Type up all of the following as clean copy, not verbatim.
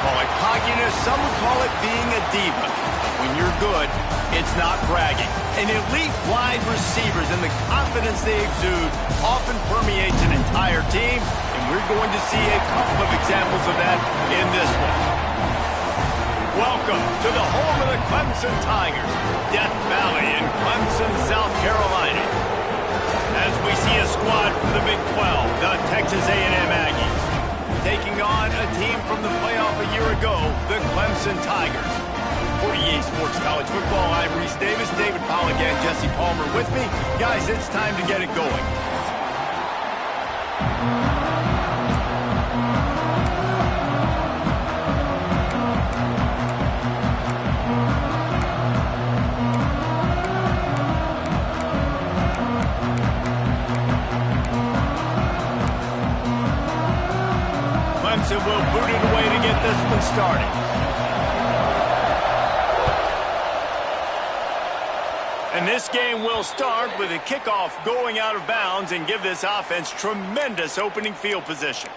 call it cockiness. Some would call it being a diva. When you're good, it's not bragging. And elite wide receivers and the confidence they exude often permeates an entire team, and we're going to see a couple of examples of that in this one. Welcome to the home of the Clemson Tigers, Death Valley in Clemson, South Carolina. As we see a squad from the Big 12, the Texas A&M Aggies, taking on a team from the playoff a year ago, the Clemson Tigers. For EA Sports College Football, I'm Reese Davis, David Pollack, and Jesse Palmer with me. Guys, it's time to get it going. Clemson will boot it away to get this one started. And this game will start with a kickoff going out of bounds and give this offense tremendous opening field position.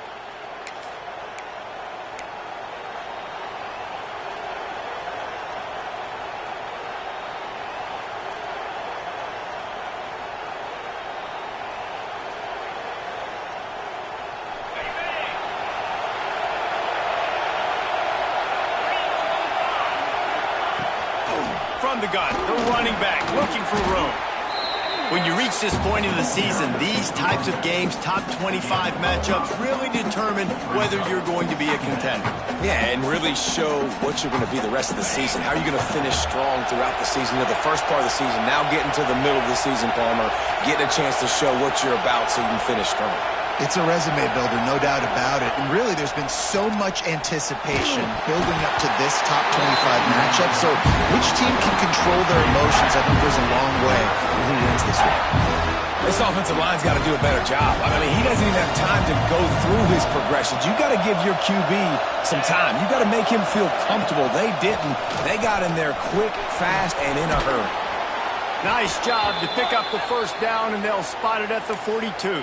From the gun, the running back looking for room. When you reach this point in the season, these types of games, top 25 matchups, really determine whether you're going to be a contender. Yeah, and really show what you're going to be the rest of the season. How are you going to finish strong throughout the season? You know, the first part of the season, now getting to the middle of the season, Palmer, getting a chance to show what you're about so you can finish strong. It's a resume builder, no doubt about it. And really, there's been so much anticipation building up to this top 25 matchup. So which team can control their emotions, I think, goes a long way in who wins this one. This offensive line's got to do a better job. I mean, he doesn't even have time to go through his progressions. You got to give your QB some time. You got to make him feel comfortable. They didn't. They got in there quick, fast, and in a hurry. Nice job to pick up the first down, and they'll spot it at the 42.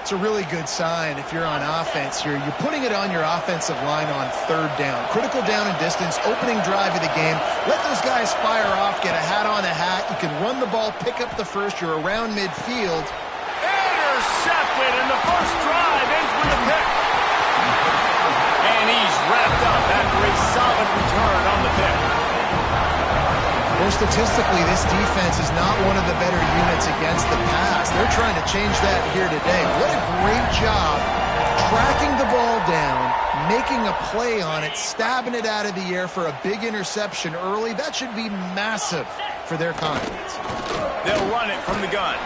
It's a really good sign if you're on offense here. You're putting it on your offensive line on third down. Critical down and distance, opening drive of the game. Let those guys fire off, get a hat on a hat. You can run the ball, pick up the first. You're around midfield. Intercepted, and the first drive ends with a pick. And he's wrapped up after a solid return on the pick. Well, statistically, this defense is not one of the better units against the pass. They're trying to change that here today. What a great job tracking the ball down, making a play on it, stabbing it out of the air for a big interception early. That should be massive for their confidence. They'll run it from the gun.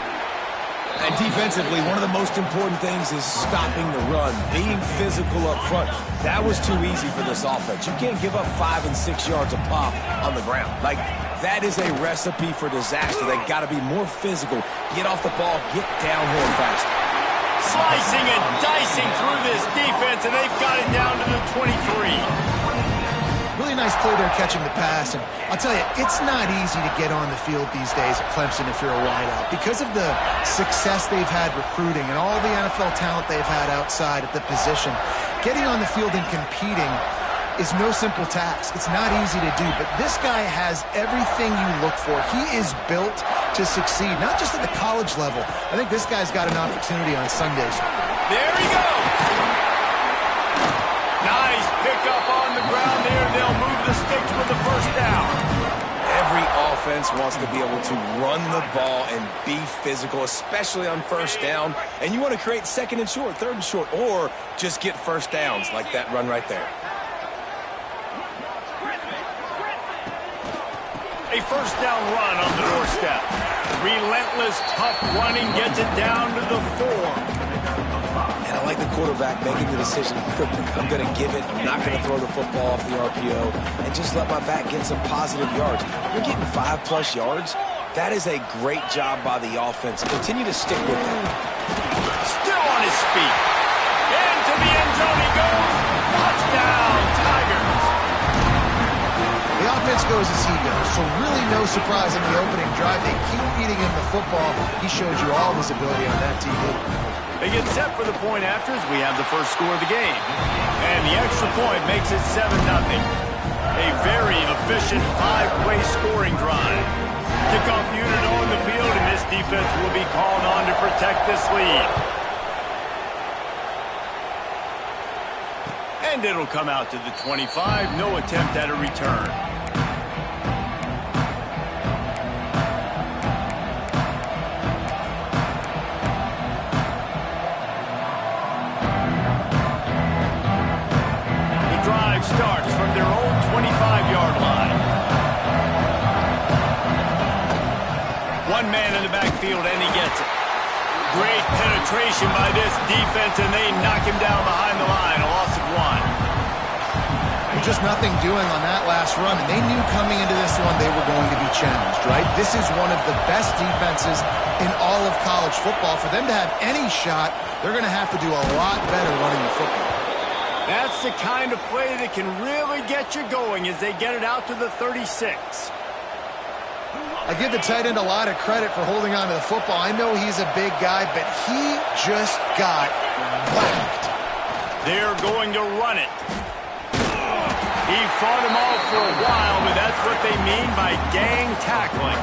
And defensively, one of the most important things is stopping the run, being physical up front. That was too easy for this offense. You can't give up 5 and 6 yards a pop on the ground. Like, that is a recipe for disaster. They got to be more physical, get off the ball, get downhill faster. Slicing and dicing through this defense, and they've got it down to the 23. Really nice play there catching the pass, and I'll tell you, it's not easy to get on the field these days at Clemson if you're a wideout. Because of the success they've had recruiting and all the NFL talent they've had outside at the position, getting on the field and competing is no simple task. It's not easy to do, but this guy has everything you look for. He is built to succeed, not just at the college level. I think this guy's got an opportunity on Sundays. There he goes. Nice pickup on the ground there. They'll move the sticks with the first down. Every offense wants to be able to run the ball and be physical, especially on first down. And you want to create second and short, third and short, or just get first downs like that run right there. A first down run on the doorstep. Relentless, tough running gets it down to the 4. And I like the quarterback making the decision quickly. I'm going to give it. I'm not going to throw the football off the RPO and just let my back get some positive yards. You're getting 5+ yards. That is a great job by the offense. Continue to stick with it. Still on his feet. Into the end zone he goes. Touchdown, Tigers. The offense goes as he goes, so really no surprise in the opening drive. They keep feeding him the football. He showed you all his ability on that TV. They get set for the point after as we have the first score of the game. And the extra point makes it 7-0. A very efficient 5-play scoring drive. Kickoff unit on the field, and this defense will be called on to protect this lead. And it'll come out to the 25. No attempt at a return. Starts from their own 25-yard line. One man in the backfield, and he gets it. Great penetration by this defense, and they knock him down behind the line. A loss of 1. Just nothing doing on that last run, and they knew coming into this one they were going to be challenged, right? This is one of the best defenses in all of college football. For them to have any shot, they're going to have to do a lot better running the football. That's the kind of play that can really get you going as they get it out to the 36. I give the tight end a lot of credit for holding on to the football. I know he's a big guy, but he just got whacked. They're going to run it. He fought him off for a while, but that's what they mean by gang tackling.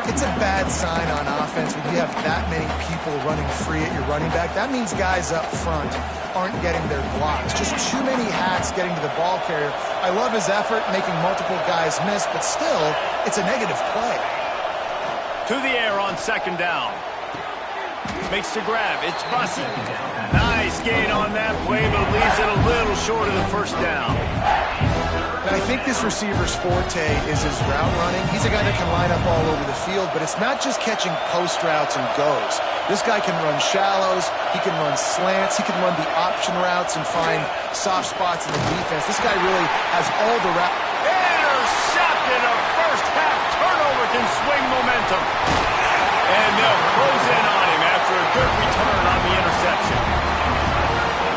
It's a bad sign on offense when you have that many people running free at your running back. That means guys up front aren't getting their blocks. Just too many hats getting to the ball carrier. I love his effort, making multiple guys miss, but still, it's a negative play. To the air on 2nd down. Makes the grab. It's Bussey. Nice gain on that play, but leaves it a little short of the 1st down. And I think this receiver's forte is his route running. He's a guy that can line up all over the field, but it's not just catching post routes and goes. This guy can run shallows, he can run slants, he can run the option routes and find soft spots in the defense. This guy really has all the routes. Intercepted. A first-half turnover can swing momentum. And they'll close in on him after a good return on the interception.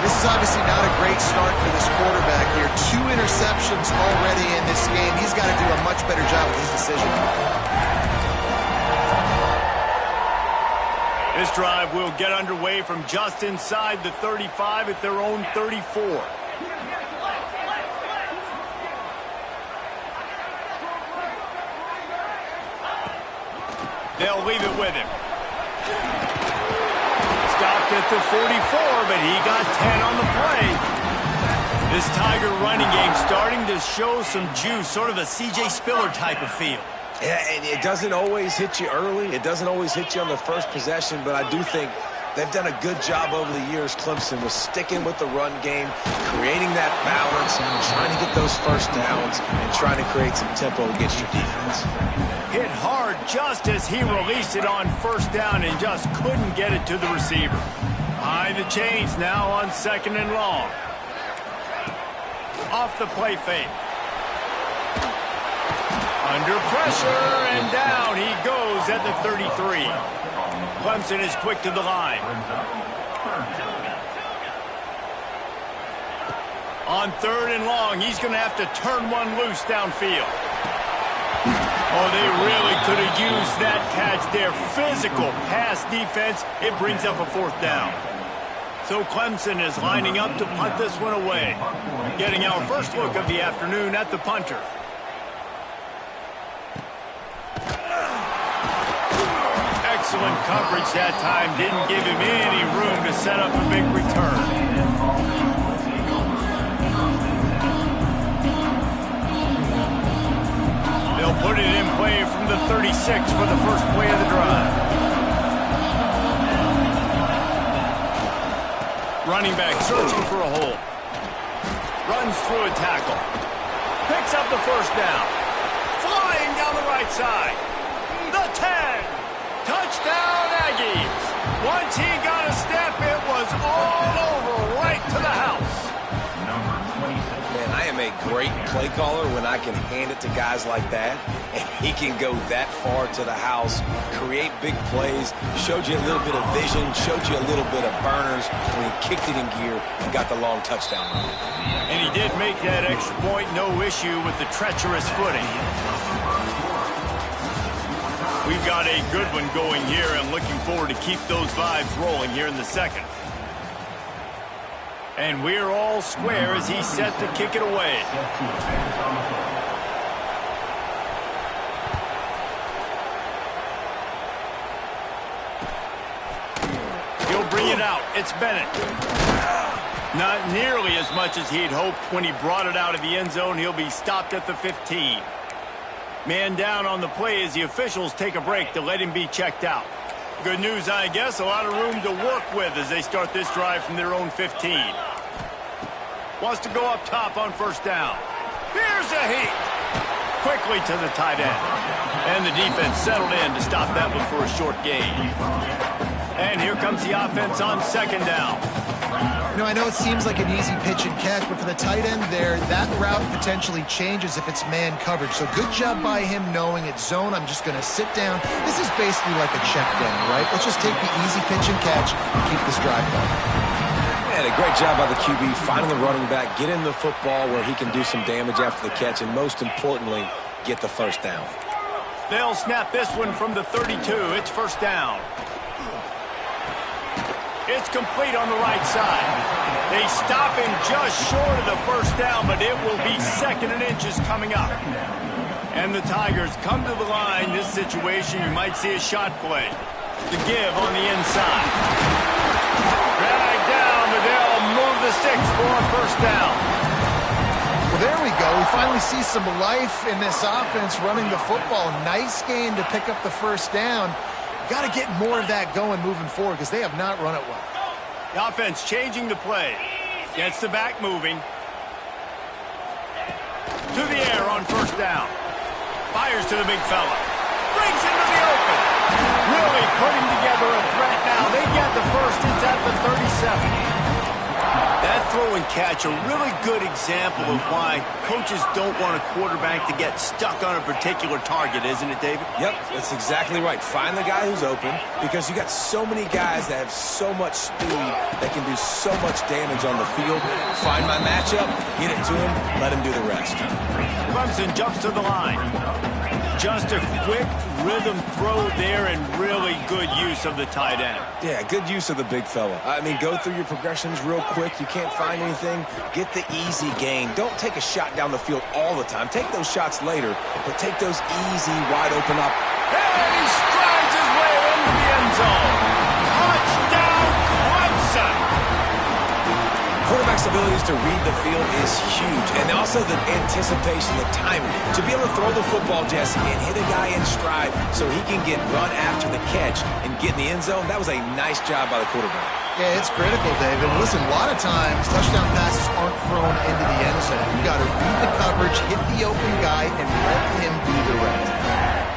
This is obviously not a great start for this quarterback here. 2 interceptions already in this game. He's got to do a much better job with his decision. This drive will get underway from just inside the 35 at their own 34. They'll leave it with him. Stopped at the 44, but he got 10 on the play. This Tiger running game starting to show some juice, sort of a C.J. Spiller type of feel. Yeah, and it doesn't always hit you early. It doesn't always hit you on the first possession, but I do think they've done a good job over the years, Clemson, with sticking with the run game, creating that balance, trying to get those first downs, and trying to create some tempo against your defense. Hit hard just as he released it on 1st down and just couldn't get it to the receiver. Behind the chains now on 2nd and long. Off the play fake. Under pressure, and down he goes at the 33. Clemson is quick to the line. On 3rd and long, he's going to have to turn one loose downfield. Oh, they really could have used that catch there. Physical pass defense. It brings up a 4th down. So Clemson is lining up to punt this one away. Getting our first look of the afternoon at the punter. Excellent coverage that time. Didn't give him any room to set up a big return. They'll put it in play from the 36 for the first play of the drive. Running back searching for a hole. Runs through a tackle. Picks up the 1st down. Flying down the right side. The 10. Touchdown, Aggies. Once he got a step, it was all over right to the house. Man, I am a great play caller when I can hand it to guys like that, and he can go that far to the house, create big plays, showed you a little bit of vision, showed you a little bit of burners when he kicked it in gear and got the long touchdown run. And he did make that extra point, no issue with the treacherous footing. We've got a good one going here and looking forward to keep those vibes rolling here in the 2nd. And we're all square as he's set to kick it away. He'll bring it out. It's Bennett. Not nearly as much as he'd hoped when he brought it out of the end zone. He'll be stopped at the 15. Man down on the play as the officials take a break to let him be checked out. Good news, I guess. A lot of room to work with as they start this drive from their own 15. Wants to go up top on first down. Here's a heat. Quickly to the tight end. And the defense settled in to stop that one for a short gain. And here comes the offense on second down. You know, I know it seems like an easy pitch and catch, but for the tight end there, that route potentially changes if it's man coverage. So good job by him knowing it's zone. I'm just going to sit down. This is basically like a check down, right? Let's just take the easy pitch and catch and keep this drive going. And a great job by the QB, finding the running back, get him the football where he can do some damage after the catch, and most importantly, get the first down. They'll snap this one from the 32. It's first down. It's complete on the right side. They stop him just short of the first down, but it will be second and inches coming up. And the Tigers come to the line. This situation, you might see a shot play. The give on the inside. Drag down, but they'll move the sticks for a first down. Well, there we go. We finally see some life in this offense running the football. Nice gain to pick up the first down. Got to get more of that going moving forward because they have not run it well. The offense changing the play. Gets the back moving. To the air on first down. Fires to the big fella. Brings him to the open. Really putting together a threat now. They get the first. It's at the 37. That throw and catch, a really good example of why coaches don't want a quarterback to get stuck on a particular target, isn't it, David? Yep, that's exactly right. Find the guy who's open because you got so many guys that have so much speed that can do so much damage on the field. Find my matchup, get it to him, let him do the rest. Clemson jumps to the line. Just a quick rhythm throw there and really good use of the tight end. Yeah, good use of the big fella. I mean, go through your progressions real quick. You can't find anything. Get the easy gain. Don't take a shot down the field all the time. Take those shots later, but take those easy, wide open up. And he strides his way into the end zone. Touchdown, Clemson! Quarterback's abilities to read the field is huge, and also the anticipation, the timing. To be able to throw the football, Jesse, and hit a guy in stride so he can get run after the catch and get in the end zone, that was a nice job by the quarterback. Yeah, it's critical, David. Listen, a lot of times touchdown passes aren't thrown into the end zone. You got to read the coverage, hit the open guy, and let him do the rest.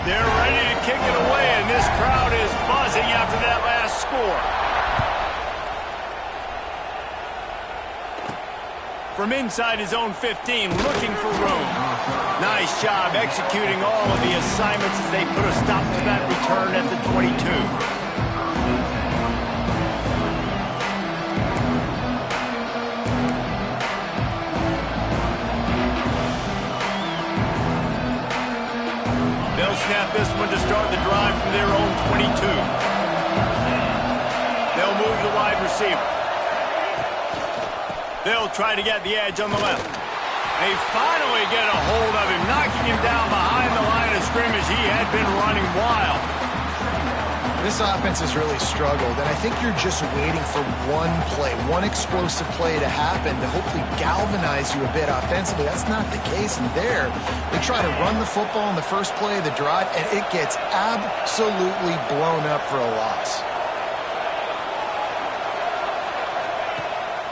They're ready to kick it away, and this crowd is buzzing after that last score. From inside his own 15, looking for room. Nice job executing all of the assignments as they put a stop to that return at the 22. They'll snap this one to start the drive from their own 22. They'll move the wide receiver. They'll try to get the edge on the left. They finally get a hold of him, knocking him down behind the line of scrimmage. He had been running wild. This offense has really struggled, and I think you're just waiting for one play, one explosive play to happen to hopefully galvanize you a bit offensively. That's not the case, and there they try to run the football in the first play of the drive, and it gets absolutely blown up for a loss.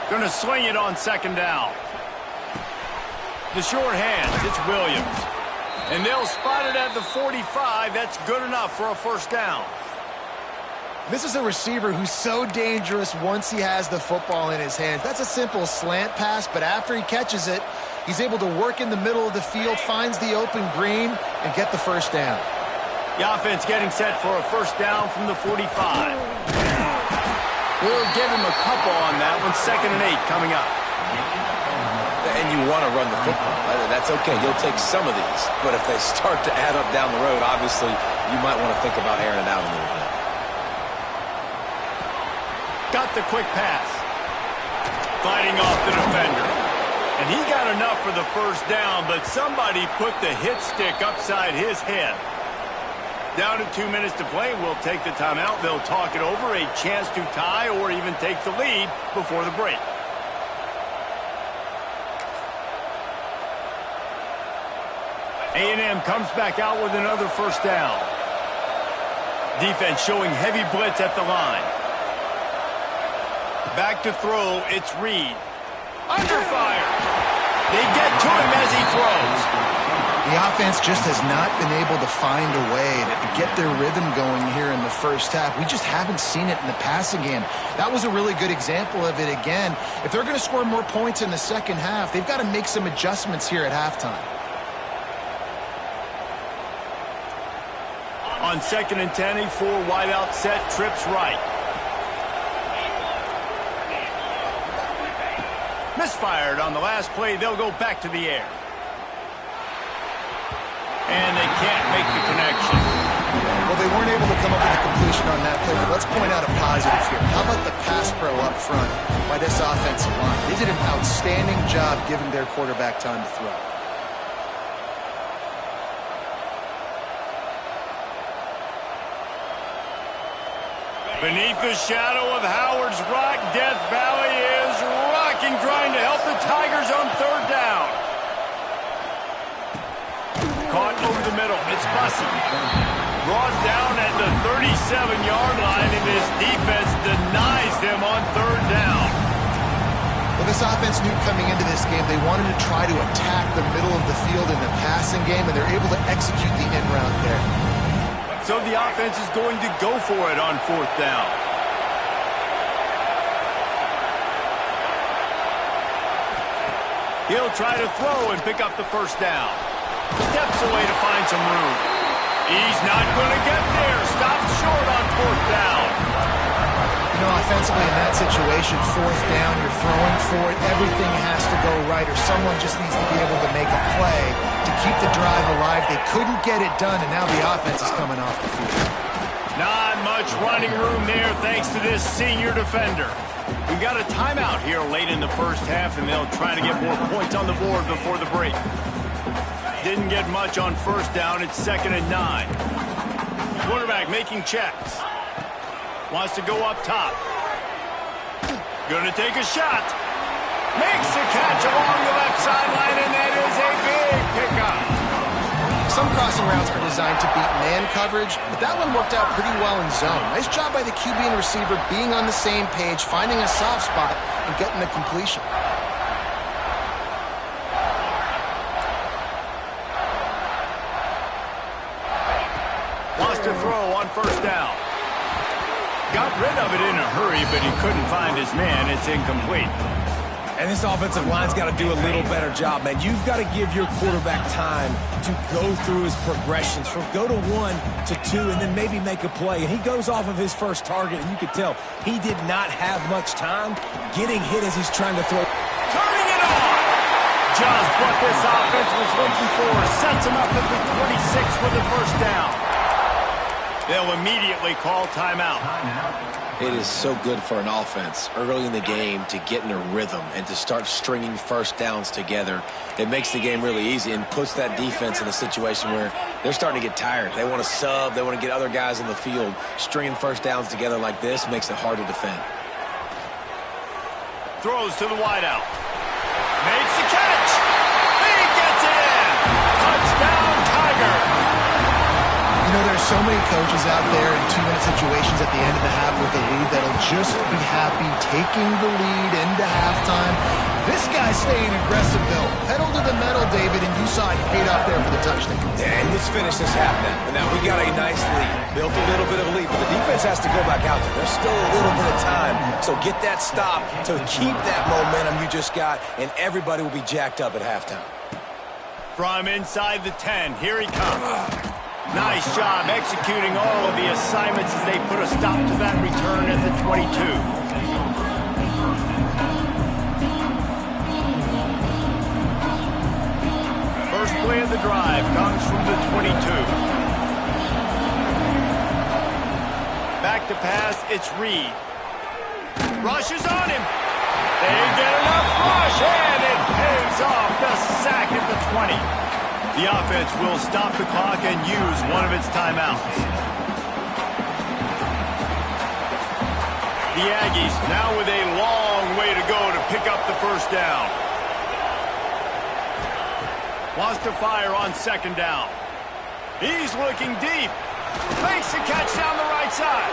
Going to swing it on second down. The short hands, it's Williams. And they'll spot it at the 45. That's good enough for a first down. This is a receiver who's so dangerous once he has the football in his hands. That's a simple slant pass, but after he catches it, he's able to work in the middle of the field, finds the open green, and get the first down. The offense getting set for a first down from the 45. We'll give him a couple on that one. 2nd and 8 coming up. And you want to run the football. That's okay. You'll take some of these. But if they start to add up down the road, obviously, you might want to think about airing it out a little bit. Got the quick pass. fighting off the defender. And he got enough for the first down, but somebody put the hit stick upside his head. Down to 2 minutes to play. We'll take the timeout. They'll talk it over. A chance to tie or even take the lead before the break. A&M comes back out with another first down. Defense showing heavy blitz at the line. Back to throw. It's Reed. Under fire. They get to him as he throws. The offense just has not been able to find a way to get their rhythm going here in the first half. We just haven't seen it in the passing game. That was a really good example of it again. If they're going to score more points in the second half, they've got to make some adjustments here at halftime. On 2nd and 10, a 4 wideout set, trips right. Misfired on the last play. They'll go back to the air. And they can't make the connection. Well, they weren't able to come up with a completion on that play, but let's point out a positive here. How about the pass pro up front by this offensive line? They did an outstanding job giving their quarterback time to throw. Beneath the shadow of Howard's Rock, Death Valley is rocking, trying to help the Tigers on 3rd down. Caught over the middle. It's Bussey. Brought down at the 37-yard line, and this defense denies them on 3rd down. Well, this offense knew coming into this game they wanted to try to attack the middle of the field in the passing game, and they're able to execute the in route there. So the offense is going to go for it on 4th down. He'll try to throw and pick up the first down. Steps away to find some room. He's not going to get there. Stops short on 4th down. You know, offensively in that situation, 4th down, you're throwing for it. Everything has to go right, or someone just needs to be able to make a play to keep the drive alive. They couldn't get it done, and now the offense is coming off the field. Not much running room there thanks to this senior defender. We've got a timeout here late in the first half, and they'll try to get more points on the board before the break. Didn't get much on 1st down. It's 2nd and 9. Quarterback making checks. Wants to go up top. Gonna take a shot. Makes the catch along the left sideline, and that is a big pickup. Some crossing routes are designed to beat man coverage, but that one worked out pretty well in zone. Nice job by the QB and receiver being on the same page, finding a soft spot, and getting the completion. Lost a throw on 1st down. Got rid of it in a hurry, but he couldn't find his man. It's incomplete. And this offensive line's got to do a little better job, man. You've got to give your quarterback time to go through his progressions from go to 1 to 2 and then maybe make a play. And he goes off of his first target, and you could tell he did not have much time getting hit as he's trying to throw. Turning it on! Just what this offense was looking for. Sets him up at the 26 with the first down. They'll immediately call timeout. It is so good for an offense early in the game to get in a rhythm and to start stringing first downs together. It makes the game really easy and puts that defense in a situation where they're starting to get tired. They want to sub. They want to get other guys in the field. Stringing first downs together like this makes it hard to defend. Throws to the wideout. Makes the catch. He gets it in. Touchdown, Tiger. You know, there's so many coaches out there in 2-minute situations at the end of the half with the lead that'll just be happy taking the lead into halftime. This guy's staying aggressive, though. Pedal to the metal, David, and you saw it paid off there for the touchdown. Yeah, and let's finish this half now. And now we got a nice lead. Built a little bit of a lead, but the defense has to go back out there. There's still a little bit of time. So get that stop to keep that momentum you just got, and everybody will be jacked up at halftime. From inside the 10, here he comes. Nice job executing all of the assignments as they put a stop to that return at the 22. First play of the drive comes from the 22. Back to pass, it's Reed. Rushes on him. They get enough rush, and it pays off. The sack at the 20. The offense will stop the clock and use one of its timeouts. The Aggies now with a long way to go to pick up the first down. Wants to fire on second down. He's looking deep. Makes the catch down the right side.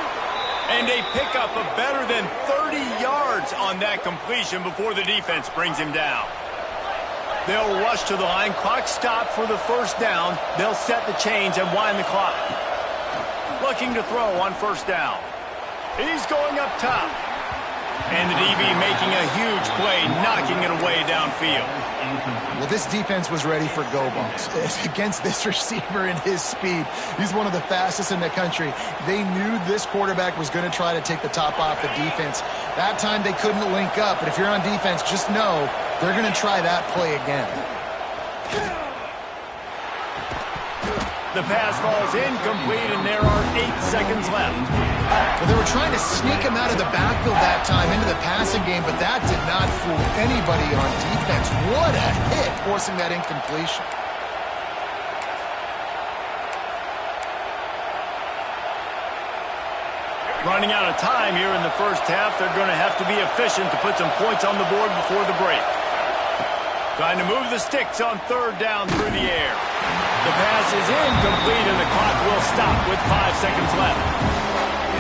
And a pickup of better than 30 yards on that completion before the defense brings him down. They'll rush to the line. Clock stopped for the first down. They'll set the chains and wind the clock. Looking to throw on first down. He's going up top. And the DB making a huge play, knocking it away downfield. Well, this defense was ready for go-bunks against this receiver and his speed. He's one of the fastest in the country. They knew this quarterback was going to try to take the top off the defense. That time they couldn't link up, but if you're on defense, just know they're going to try that play again. The pass falls incomplete, and there are 8 seconds left. Well, they were trying to sneak him out of the backfield that time into the passing game, but that did not fool anybody on defense. What a hit, forcing that incompletion. Running out of time here in the first half. They're going to have to be efficient to put some points on the board before the break. Trying to move the sticks on third down through the air. The pass is incomplete, and the clock will stop with 5 seconds left.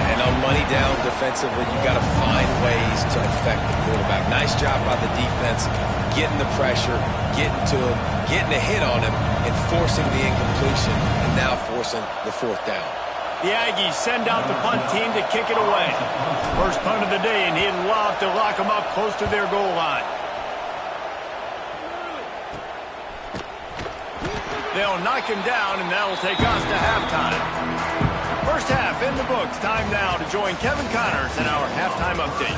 And on money down defensively, you got to find ways to affect the quarterback. Nice job by the defense, getting the pressure, getting to him, getting a hit on him, and forcing the incompletion, and now forcing the fourth down. The Aggies send out the punt team to kick it away. First punt of the day, and he'd love to lock them up close to their goal line. They'll knock him down, and that'll take us to halftime. First half in the books. Time now to join Kevin Connors in our halftime update.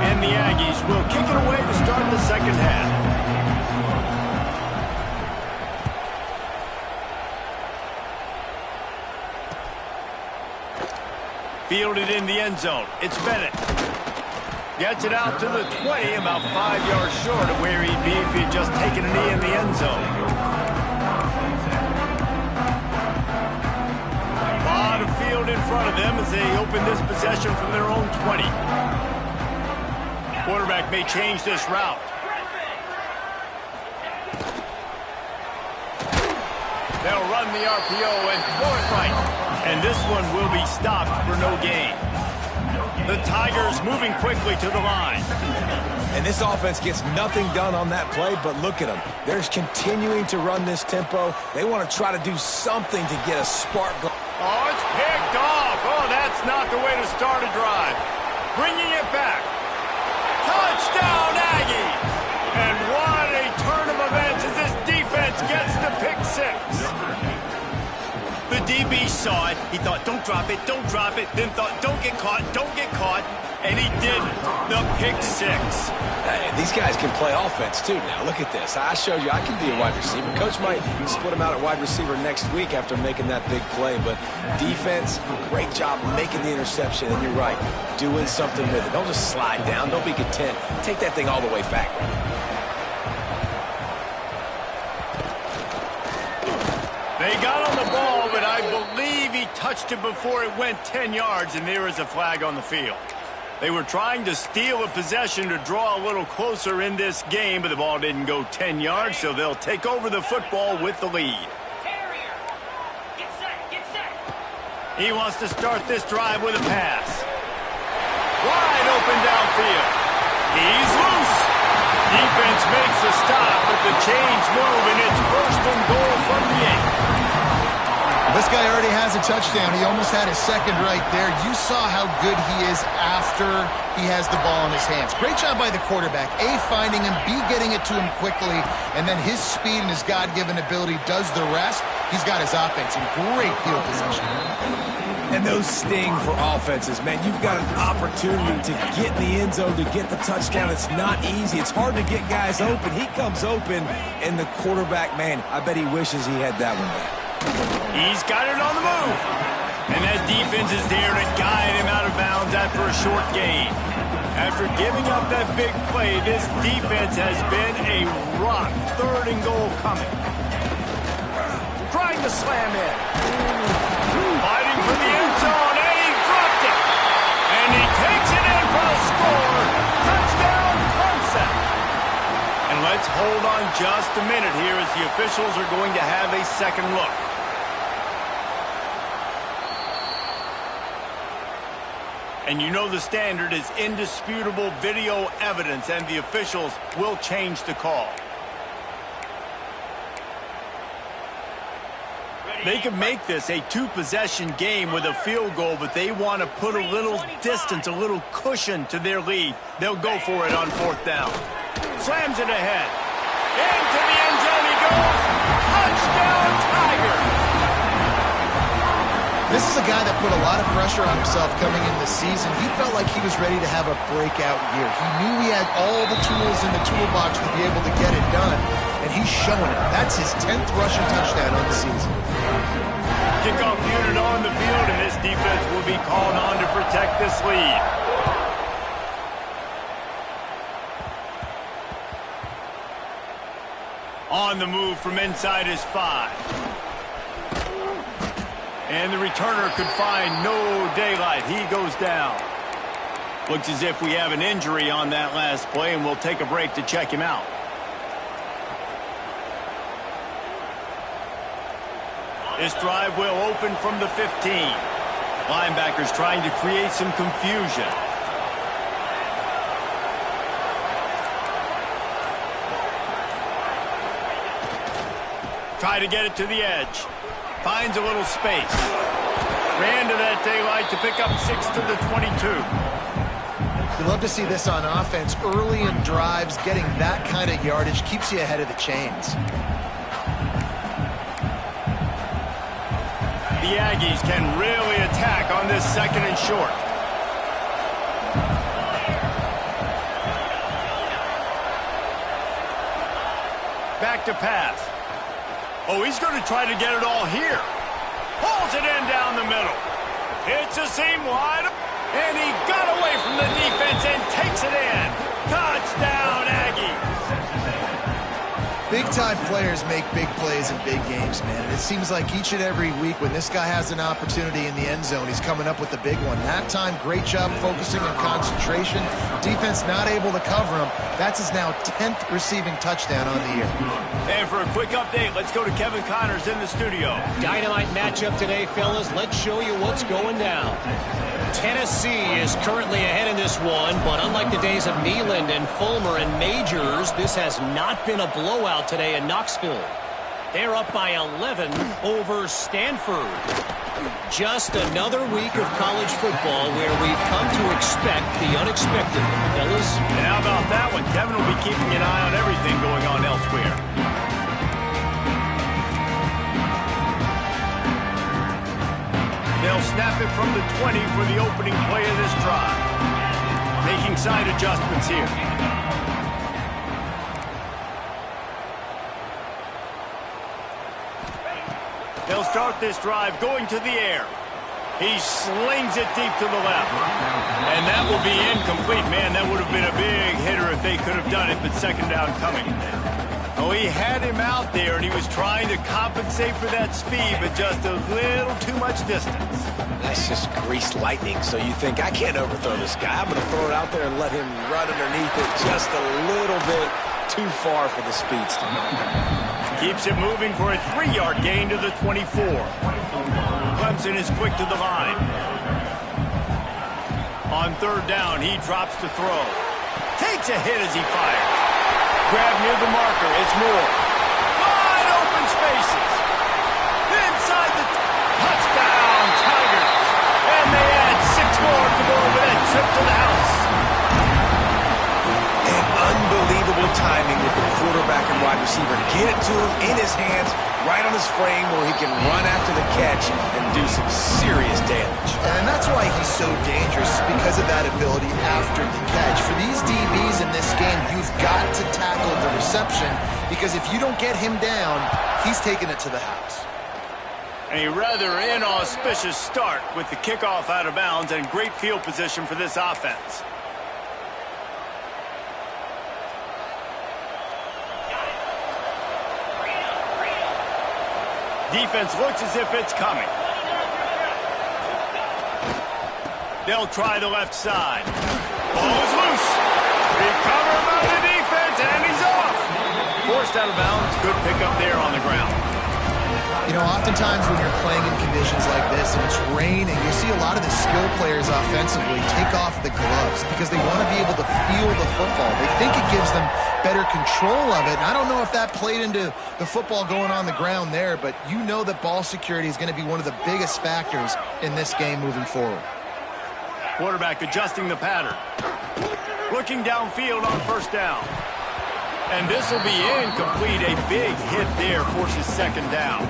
And the Aggies will kick it away to start the second half. Fielded in the end zone. It's Bennett. Gets it out to the 20, about 5 yards short of where he'd be if he'd just taken a knee in the end zone. A lot of field in front of them as they open this possession from their own 20. Quarterback may change this route. They'll run the RPO and throw it right. And this one will be stopped for no gain. The Tigers moving quickly to the line. And this offense gets nothing done on that play, but look at them. They're continuing to run this tempo. They want to try to do something to get a spark going. Oh, it's picked off. Oh, that's not the way to start a drive. Bringing it back. Touchdown, Aggies! And what a turn of events as this defense gets the pick six. The DB saw it. He thought, don't drop it, don't drop it. Then thought, don't get caught, don't get caught. And he didn't. The pick six. Hey, these guys can play offense, too, now. Look at this. I showed you I can be a wide receiver. Coach might split him out at wide receiver next week after making that big play. But defense, great job making the interception. And you're right, doing something with it. Don't just slide down. Don't be content. Take that thing all the way back. They got on the ball, but I believe he touched it before it went 10 yards, and there is a flag on the field. They were trying to steal a possession to draw a little closer in this game, but the ball didn't go 10 yards, so they'll take over the football with the lead. Get set. He wants to start this drive with a pass. Wide open downfield. He's loose. Defense makes a stop, but the chains move, and it's first and goal from the 8. This guy already has a touchdown. He almost had his second right there. You saw how good he is after he has the ball in his hands. Great job by the quarterback. A, finding him, B, getting it to him quickly, and then his speed and his God-given ability does the rest. He's got his offense in great field position. And those sting for offenses, man. You've got an opportunity to get in the end zone, to get the touchdown. It's not easy. It's hard to get guys open. He comes open, and the quarterback, man, I bet he wishes he had that one back. He's got it on the move. And that defense is there to guide him out of bounds after a short gain. After giving up that big play, this defense has been a rock. 3rd and goal coming. Trying to slam in. Fighting for the end zone, and he dropped it. And he takes it in for a score. Touchdown, Clemson. And let's hold on just a minute here as the officials are going to have a second look. And you know the standard is indisputable video evidence, and the officials will change the call. They could make this a 2-possession game with a field goal, but they want to put a little distance, a little cushion to their lead. They'll go for it on 4th down. Slams it ahead. Into the end zone he goes. Touchdown, Tiger. This is a guy that put a lot of pressure on himself coming in this season. He felt like he was ready to have a breakout year. He knew he had all the tools in the toolbox to be able to get it done, and he's showing it. That's his 10th rushing touchdown on the season. Kickoff unit on the field, and this defense will be called on to protect this lead. On the move from inside his 5. And the returner could find no daylight. He goes down. Looks as if we have an injury on that last play, and we'll take a break to check him out. This drive will open from the 15. Linebackers trying to create some confusion. Try to get it to the edge. Finds a little space. Ran to that daylight to pick up 6 to the 22. You love to see this on offense. Early in drives, getting that kind of yardage keeps you ahead of the chains. The Aggies can really attack on this 2nd and short. Back to pass. Oh, he's going to try to get it all here. Pulls it in down the middle. It's a seam wide. And he got away from the defense and takes it in. Touchdown, Aggies. Big-time players make big plays in big games, man. And it seems like each and every week when this guy has an opportunity in the end zone, he's coming up with the big one. That time, great job focusing on concentration. Defense not able to cover him. That's his now 10th receiving touchdown on the year. And for a quick update, let's go to Kevin Connors in the studio. Dynamite matchup today, fellas. Let's show you what's going down. Tennessee is currently ahead in this one, but unlike the days of Neyland and Fulmer and Majors, this has not been a blowout today in Knoxville. They're up by 11 over Stanford. Just another week of college football where we've come to expect the unexpected, fellas. And how about that one? Kevin will be keeping an eye on everything going on elsewhere. They'll snap it from the 20 for the opening play of this drive. Making side adjustments here. They'll start this drive going to the air. He slings it deep to the left. And that will be incomplete. Man, that would have been a big hitter if they could have done it, but 2nd down coming. Oh, he had him out there, and he was trying to compensate for that speed, but just a little too much distance. That's just greased lightning, so you think, I can't overthrow this guy. I'm going to throw it out there and let him run underneath it just a little bit too far for the speedster. Keeps it moving for a 3-yard gain to the 24. Clemson is quick to the line. On 3rd down, he drops to throw. Takes a hit as he fires. Grab near the marker. It's Moore. Wide open spaces. Inside the touchdown, Tigers. And they add 6 more to go with that trip to the house. And unbelievable timing with the quarterback quarterback and wide receiver get it to him in his hands, right on his frame where he can run after the catch and do some serious damage. And that's why he's so dangerous, because of that ability after the catch. For these DBs in this game, you've got to tackle the reception, because if you don't get him down, he's taking it to the house. A rather inauspicious start with the kickoff out of bounds and great field position for this offense. Defense looks as if it's coming. They'll try the left side. Ball is loose. Recovered by the defense, and he's off. Forced out of bounds. Good pickup there on the ground. You know, oftentimes when you're playing in conditions like this and it's raining, you see a lot of the skill players offensively take off the gloves because they want to be able to feel the football. They think it gives them better control of it. And I don't know if that played into the football going on the ground there, but you know that ball security is going to be one of the biggest factors in this game moving forward. Quarterback adjusting the pattern. Looking downfield on first down. And this will be incomplete. A big hit there forces second down.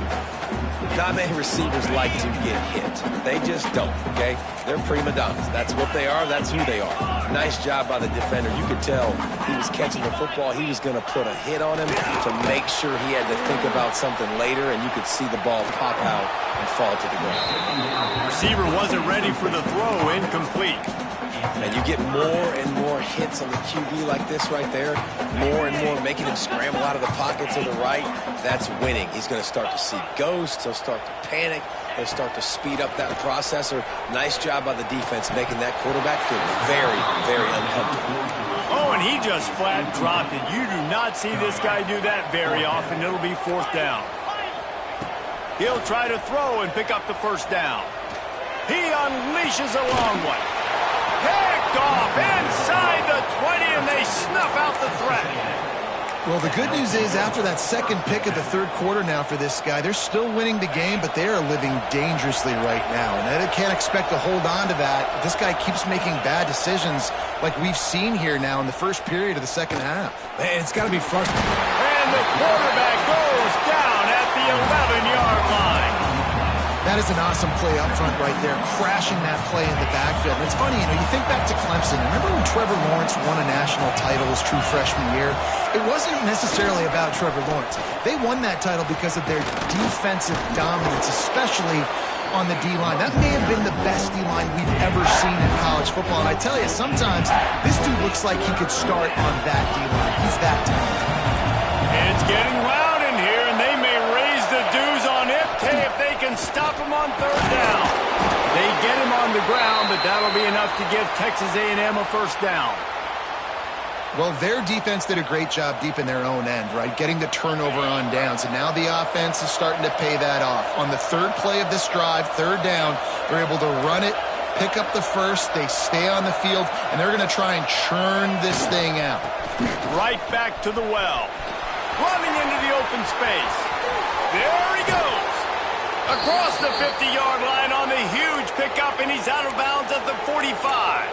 Not many receivers like to get hit. They just don't, okay? They're prima donnas. That's what they are. That's who they are. Nice job by the defender. You could tell he was catching the football. He was going to put a hit on him to make sure he had to think about something later, and you could see the ball pop out and fall to the ground. Receiver wasn't ready for the throw. Incomplete. And you get more and more hits on the QB like this right there, more and more making him scramble out of the pocket to the right. That's winning. He's going to start to see ghosts. He'll start to panic. He'll start to speed up that processor. Nice job by the defense making that quarterback feel very, very uncomfortable. Oh, and he just flat dropped it. You do not see this guy do that very often. It'll be fourth down. He'll try to throw and pick up the first down. He unleashes a long one. Picked off inside the 20, and they snuff out the threat. Well, the good news is after that second pick of the third quarter now for this guy, they're still winning the game, but they are living dangerously right now. And they can't expect to hold on to that. This guy keeps making bad decisions like we've seen here now in the first period of the second half. Man, it's got to be frustrating. And the quarterback goes down at the 11-yard line. That is an awesome play up front right there, crashing that play in the backfield. And it's funny, you know, you think back to Clemson. Remember when Trevor Lawrence won a national title his true freshman year? It wasn't necessarily about Trevor Lawrence. They won that title because of their defensive dominance, especially on the D-line. That may have been the best D-line we've ever seen in college football. And I tell you, sometimes this dude looks like he could start on that D-line. He's that talented. It's getting loud in here, and they may raise the dues on it if they can stop him on third down. They get him on the ground, but that'll be enough to give Texas A&M a first down. Well, their defense did a great job deep in their own end, right? Getting the turnover on downs, and now the offense is starting to pay that off. On the third play of this drive, third down, they're able to run it, pick up the first, they stay on the field, and they're going to try and churn this thing out. Right back to the well. Running into the open space. There he goes. Across the 50-yard line on the huge pickup, and he's out of bounds at the 45.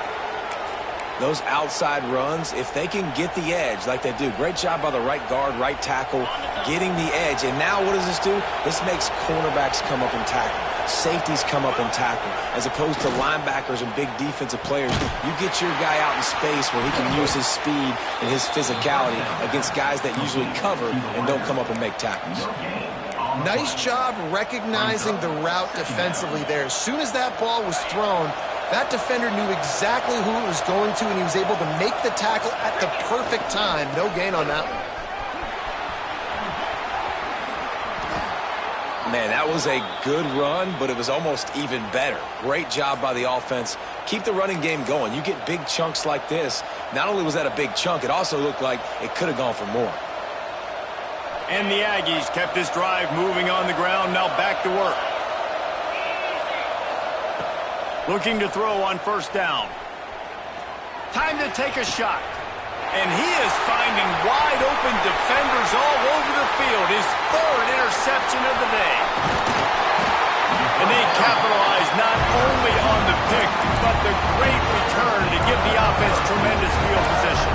Those outside runs, if they can get the edge like they do, great job by the right guard, right tackle, getting the edge. And now what does this do? This makes cornerbacks come up and tackle. Safeties come up and tackle. As opposed to linebackers and big defensive players, you get your guy out in space where he can use his speed and his physicality against guys that usually cover and don't come up and make tackles. Nice job recognizing the route defensively there. As soon as that ball was thrown, that defender knew exactly who it was going to, and he was able to make the tackle at the perfect time. No gain on that one. Man, that was a good run, but it was almost even better. Great job by the offense. Keep the running game going. You get big chunks like this. Not only was that a big chunk, it also looked like it could have gone for more. And the Aggies kept this drive moving on the ground. Now back to work. Looking to throw on first down. Time to take a shot. And he is finding wide open defenders all over the field. His third interception of the day. And they capitalize not only on the pick, but the great return to give the offense tremendous field position.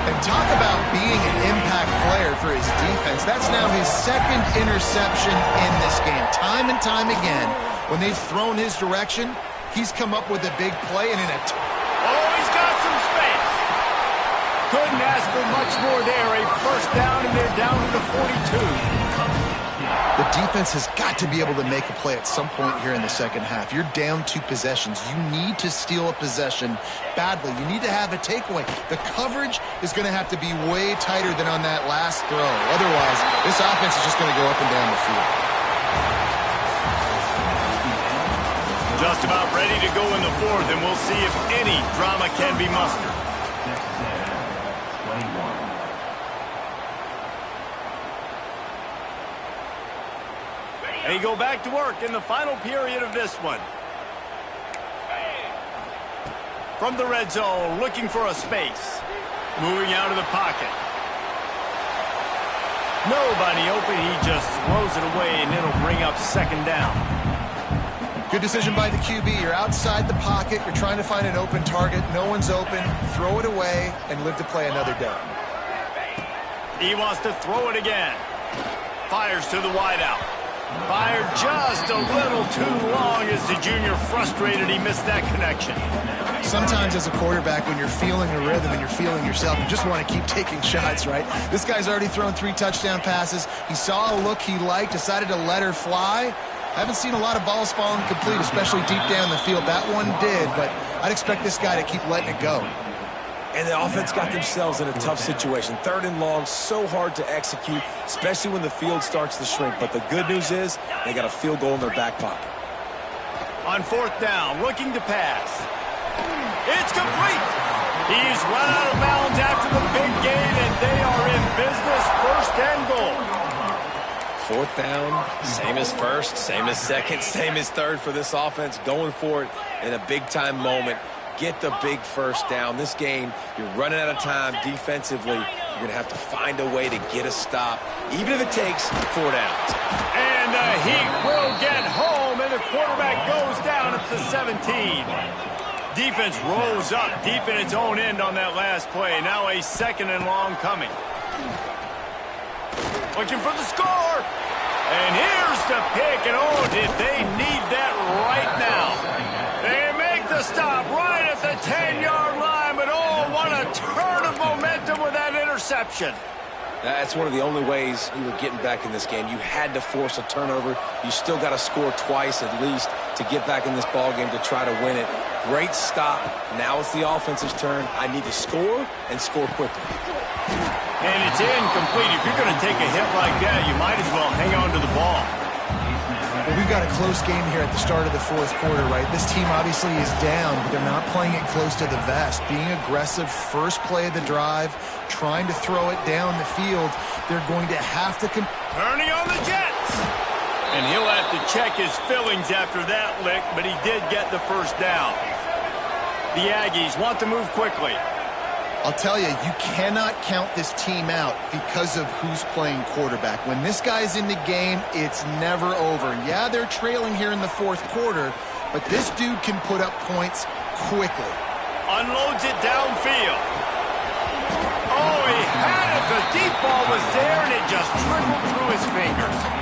And Talk about being an impact player for his defense. That's now his second interception in this game. Time and time again, when they've thrown his direction, he's come up with a big play and in a... Oh, he's got some space. Couldn't ask for much more there. A first down, and they're down to the 42. The defense has got to be able to make a play at some point here in the second half. You're down 2 possessions. You need to steal a possession badly. You need to have a takeaway. The coverage is going to have to be way tighter than on that last throw. Otherwise, this offense is just going to go up and down the field. Just about ready to go in the fourth, and we'll see if any drama can be mustered. They go back to work in the final period of this one. From the red zone, looking for a space. Moving out of the pocket. Nobody open, he just throws it away, and it'll bring up second down. Good decision by the QB. You're outside the pocket. You're trying to find an open target. No one's open. Throw it away and live to play another day. He wants to throw it again. Fires to the wideout. Fired just a little too long as the junior frustrated. He missed that connection. Sometimes as a quarterback, when you're feeling a rhythm and you're feeling yourself, you just want to keep taking shots, right? This guy's already thrown 3 touchdown passes. He saw a look he liked, decided to let her fly. Haven't seen a lot of balls falling complete, especially deep down the field. That one did, but I'd expect this guy to keep letting it go. And the offense got themselves in a tough situation. 3rd and long, so hard to execute, especially when the field starts to shrink. But the good news is they got a field goal in their back pocket. On 4th down, looking to pass. It's complete. He's run out of bounds after the big gain, and they are in business. 1st and goal. 4th down, same as 1st, same as 2nd, same as 3rd for this offense. Going for it in a big-time moment. Get the big 1st down. This game, you're running out of time defensively. You're going to have to find a way to get a stop, even if it takes 4 downs. And the Heat will get home, and the quarterback goes down at the 17. Defense rose up deep in its own end on that last play. Now a 2nd and long coming. Looking for the score. And here's the pick, and oh, did they need that right now. They make the stop right at the 10-yard line, but oh, what a turn of momentum with that interception. That's one of the only ways you were getting back in this game. You had to force a turnover. You still got to score twice at least to get back in this ball game to try to win it. Great stop. Now it's the offense's turn. I need to score and score quickly. And it's incomplete. If you're going to take a hit like that, you might as well hang on to the ball. Well, we've got a close game here at the start of the 4th quarter, right? This team obviously is down, but they're not playing it close to the vest. Being aggressive, first play of the drive, trying to throw it down the field. They're going to have to... Turning on the Jets. And he'll have to check his fillings after that lick, but he did get the 1st down. The Aggies want to move quickly. I'll tell you, you cannot count this team out because of who's playing quarterback. When this guy's in the game, it's never over. Yeah, they're trailing here in the 4th quarter, but this dude can put up points quickly. Unloads it downfield. Oh, he had it. The deep ball was there, and it just trickled through his fingers.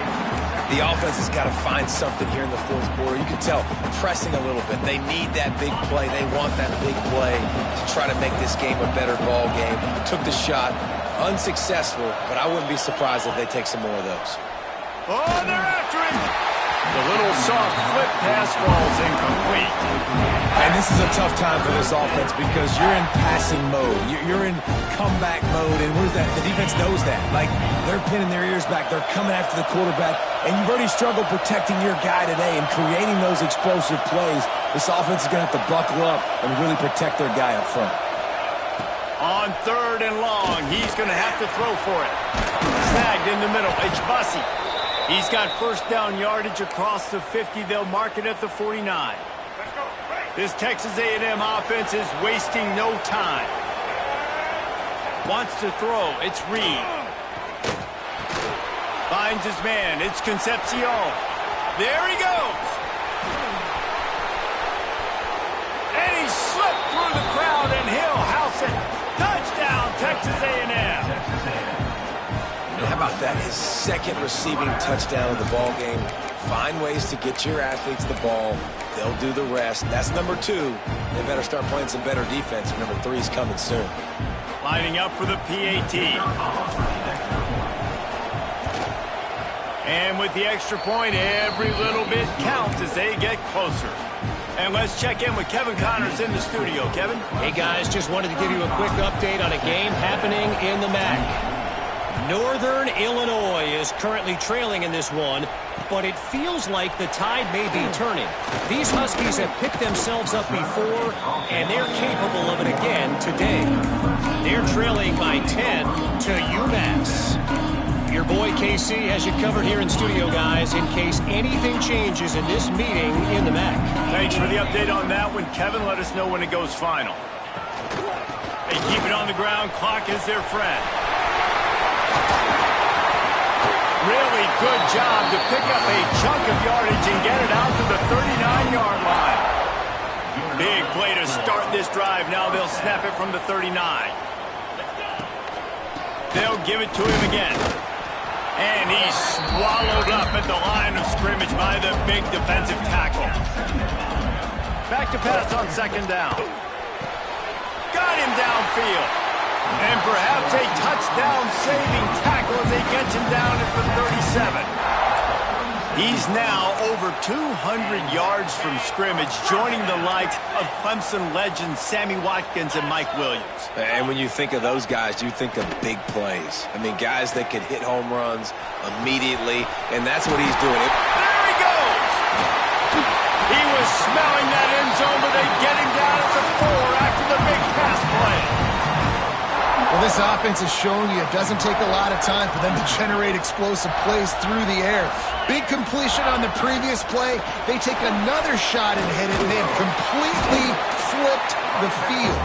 The offense has got to find something here in the 4th quarter. You can tell, pressing a little bit. They need that big play. They want that big play to try to make this game a better ball game. Took the shot, unsuccessful, but I wouldn't be surprised if they take some more of those. Oh, they're after him. The little soft flip pass falls incomplete. And this is a tough time for this offense because you're in passing mode. You're in comeback mode, and where's that? The defense knows that. Like, they're pinning their ears back. They're coming after the quarterback, and you've already struggled protecting your guy today and creating those explosive plays. This offense is going to have to buckle up and really protect their guy up front. On 3rd and long, he's going to have to throw for it. Snagged in the middle. It's Bussey. He's got 1st down yardage across the 50. They'll mark it at the 49. This Texas A&M offense is wasting no time. Wants to throw. It's Reed. Finds his man. It's Concepcion. There he goes. And he slipped through the crowd, and he'll house it. Touchdown, Texas A&M. about that? His second receiving touchdown of the ball game. Find ways to get your athletes the ball. They'll do the rest. That's number 2. They better start playing some better defense. Number 3 is coming soon. Lining up for the PAT. And with the extra point, every little bit counts as they get closer. And let's check in with Kevin Connors in the studio. Kevin? Hey, guys, just wanted to give you a quick update on a game happening in the MAC. Northern Illinois is currently trailing in this one, but it feels like the tide may be turning. These Huskies have picked themselves up before, and they're capable of it again today. They're trailing by 10 to UMass. Your boy KC has you covered here in studio, guys, in case anything changes in this meeting in the MAC. Thanks for the update on that one, Kevin. Let us know when it goes final. They keep it on the ground. Clock is their friend. Really good job to pick up a chunk of yardage and get it out to the 39-yard line. Big play to start this drive. Now they'll snap it from the 39. They'll give it to him again. And he's swallowed up at the line of scrimmage by the big defensive tackle. Back to pass on second down. Got him downfield. And perhaps a touchdown-saving tackle as they get him down at the 37. He's now over 200 yards from scrimmage, joining the likes of Clemson legends Sammy Watkins and Mike Williams. And when you think of those guys, you think of big plays. I mean, guys that could hit home runs immediately, and that's what he's doing. There he goes! He was smelling that end zone, but they get him down at the 4 after the big pass play. Well, this offense is showing you it doesn't take a lot of time for them to generate explosive plays through the air. Big completion on the previous play. They take another shot and hit it, and they have completely flipped the field.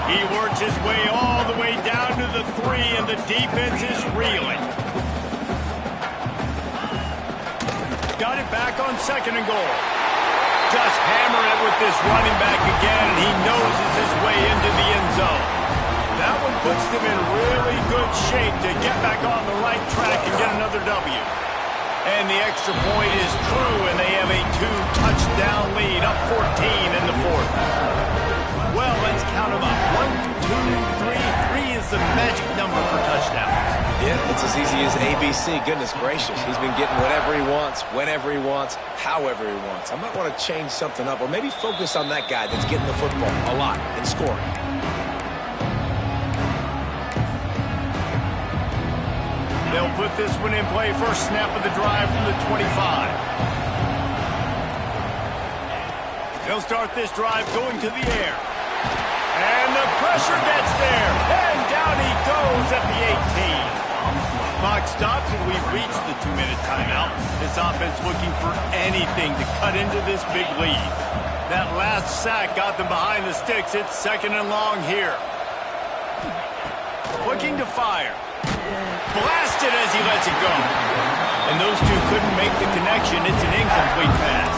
He works his way all the way down to the 3, and the defense is reeling. Got it back on second and goal. Just hammer it with this running back again, and he noses his way into the end zone. That one puts them in really good shape to get back on the right track and get another W. And the extra point is true, and they have a 2-touchdown lead, up 14 in the 4th. Well, let's count them up. 1, 2, 3. 3 is the magic number for touchdowns. Yeah, it's as easy as ABC. Goodness gracious. He's been getting whatever he wants, whenever he wants, however he wants. I might want to change something up, or maybe focus on that guy that's getting the football a lot and scoring. They'll put this one in play. First snap of the drive from the 25. They'll start this drive going to the air. And the pressure gets there. And down he goes at the 18. Clock stops and we've reached the 2-minute timeout. This offense looking for anything to cut into this big lead. That last sack got them behind the sticks. It's second and long here. Looking to fire. Blasted as he lets it go. And those two couldn't make the connection. It's an incomplete pass.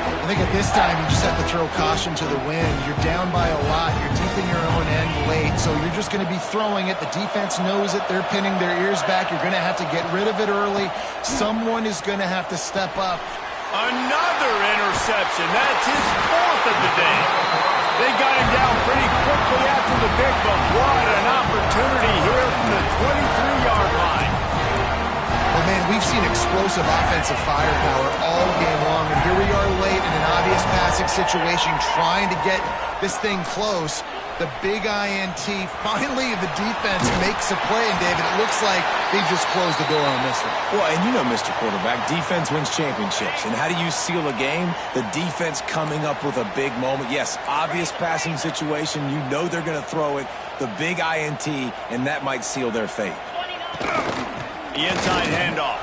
I think at this time you just have to throw caution to the wind. You're down by a lot. You're deep in your own end late, so you're just going to be throwing it. The defense knows it. They're pinning their ears back. You're going to have to get rid of it early. Someone is going to have to step up. Another interception. That's his 4th of the day. They got him down pretty quickly after the pick, but what an opportunity here from the 23-yard line. Well, man, we've seen explosive offensive firepower all game long, and here we are late in an obvious passing situation trying to get this thing close. The big INT. Finally, the defense makes a play, and David, it looks like they've just closed the door on this one. Well, and you know, Mr. Quarterback, defense wins championships. And how do you seal a game? The defense coming up with a big moment. Yes, obvious passing situation. You know they're going to throw it. The big INT, and that might seal their fate. The inside handoff.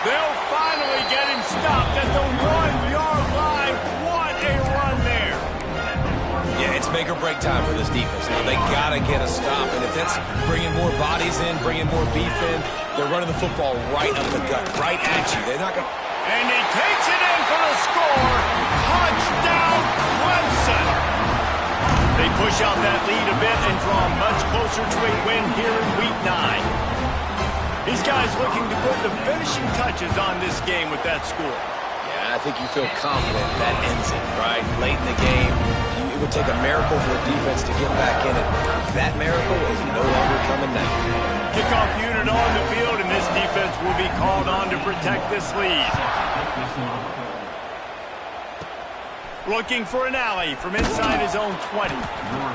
They'll finally get him stopped at the 1-yard line. What a run there. Yeah, it's make or break time for this defense. Now, they got to get a stop. And if that's bringing more bodies in, bringing more beef in, they're running the football right up the gut, right at you. They're not going to... And he takes it in for the score. Touchdown, Clemson. They push out that lead a bit and draw much closer to a win here in Week 9. These guys looking to put the finishing touches on this game with that score. Yeah, I think you feel confident that ends it, right? Late in the game, it would take a miracle for the defense to get back in it. That miracle is no longer coming now. Kickoff unit on the field, and this defense will be called on to protect this lead. Looking for an alley from inside his own 20.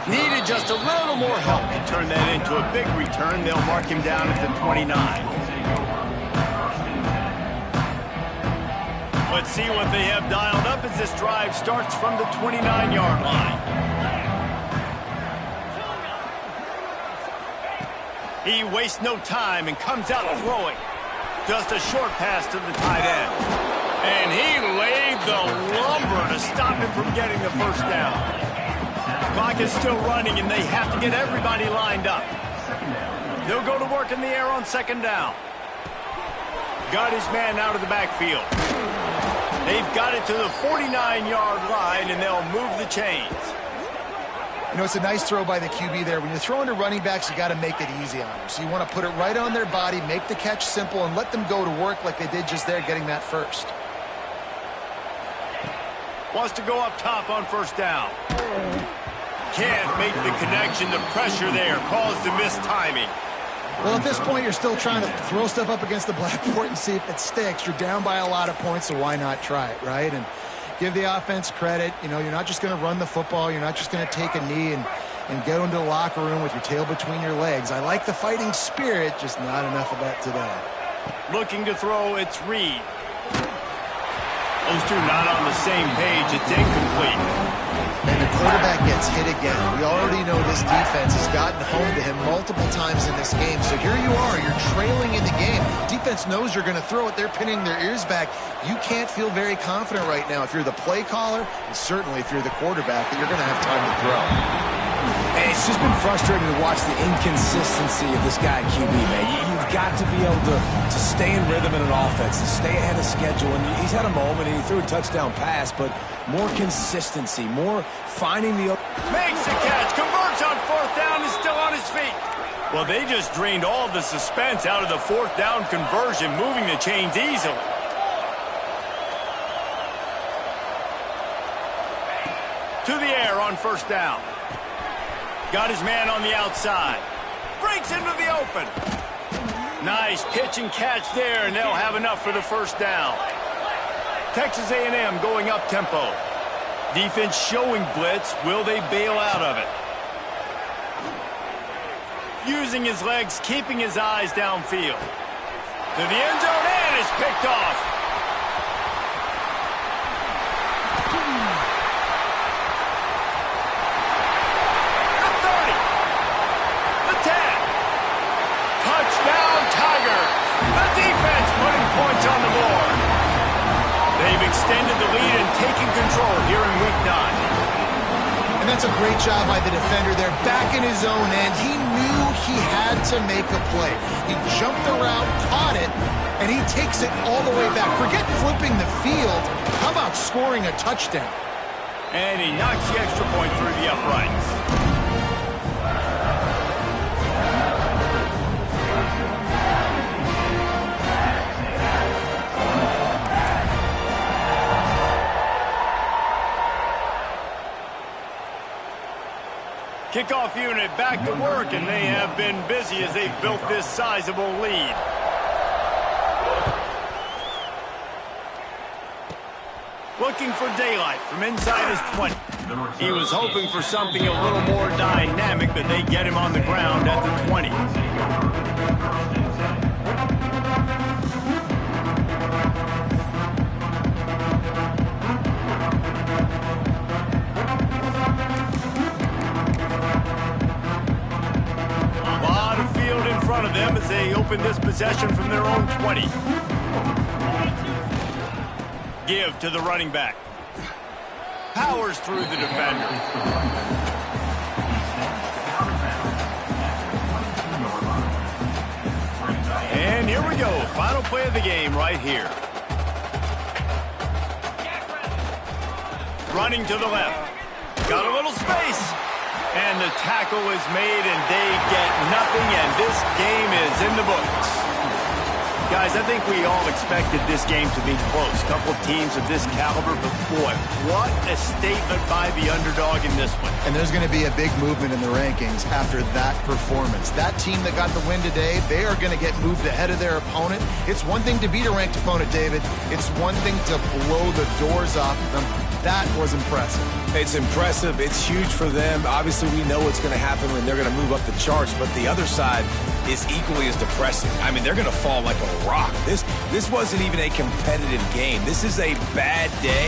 Needed just a little more help to turn that into a big return. They'll mark him down at the 29. Let's see what they have dialed up as this drive starts from the 29-yard line. He wastes no time and comes out throwing. Just a short pass to the tight end. And he laid the lumber to stop him from getting the first down. Clock is still running, and they have to get everybody lined up. They'll go to work in the air on second down. Got his man out of the backfield. They've got it to the 49-yard line, and they'll move the chains. You know, it's a nice throw by the QB there. When you're throwing to running backs, you got to make it easy on them. So you want to put it right on their body, make the catch simple, and let them go to work like they did just there, getting that first. Wants to go up top on first down. Can't make the connection. The pressure there caused the missed timing. Well, at this point, you're still trying to throw stuff up against the blackboard and see if it sticks. You're down by a lot of points, so why not try it, right? And give the offense credit. You know, you're not just going to run the football. You're not just going to take a knee and go into the locker room with your tail between your legs. I like the fighting spirit, just not enough of that today. Looking to throw, it's Reed. Those two not on the same page. It's incomplete. And the quarterback gets hit again. We already know this defense has gotten home to him multiple times in this game. So here you are. You're trailing in the game. Defense knows you're going to throw it. They're pinning their ears back. You can't feel very confident right now if you're the play caller, and certainly if you're the quarterback, that you're going to have time to throw. And it's just been frustrating to watch the inconsistency of this guy at QB, man. You've got to be able to stay in rhythm in an offense, to stay ahead of schedule. And he's had a moment, and he threw a touchdown pass, but more consistency, more finding the... Makes the catch, converts on fourth down, is still on his feet. Well, they just drained all the suspense out of the fourth down conversion, moving the chains easily. To the air on first down. Got his man on the outside. Breaks into the open. Nice pitch and catch there, and they'll have enough for the first down. Texas A&M going up tempo. Defense showing blitz. Will they bail out of it? Using his legs, keeping his eyes downfield. To the end zone, and it's picked off. On the board. They've extended the lead and taken control here in week 9. And that's a great job by the defender there, back in his own end. He knew he had to make a play. He jumped the route, caught it, and he takes it all the way back. Forget flipping the field. How about scoring a touchdown? And he knocks the extra point through the uprights. Kickoff unit back to work, and they have been busy as they've built this sizable lead. Looking for daylight from inside his 20. He was hoping for something a little more dynamic, but they get him on the ground at the 20. Of them as they open this possession from their own 20. Give to the running back. Powers through the defender. And here we go. Final play of the game right here. Running to the left. Got a little space. And the tackle is made, and they get nothing, and this game is in the books. Guys, I think we all expected this game to be close. Couple of teams of this caliber, but boy, what a statement by the underdog in this one. And there's going to be a big movement in the rankings after that performance. That team that got the win today, they are going to get moved ahead of their opponent. It's one thing to beat a ranked opponent, David. It's one thing to blow the doors off them. That was impressive. It's impressive. It's huge for them. Obviously, we know what's going to happen when they're going to move up the charts, but the other side is equally as depressing. I mean, they're going to fall like a rock. This wasn't even a competitive game. This is a bad day.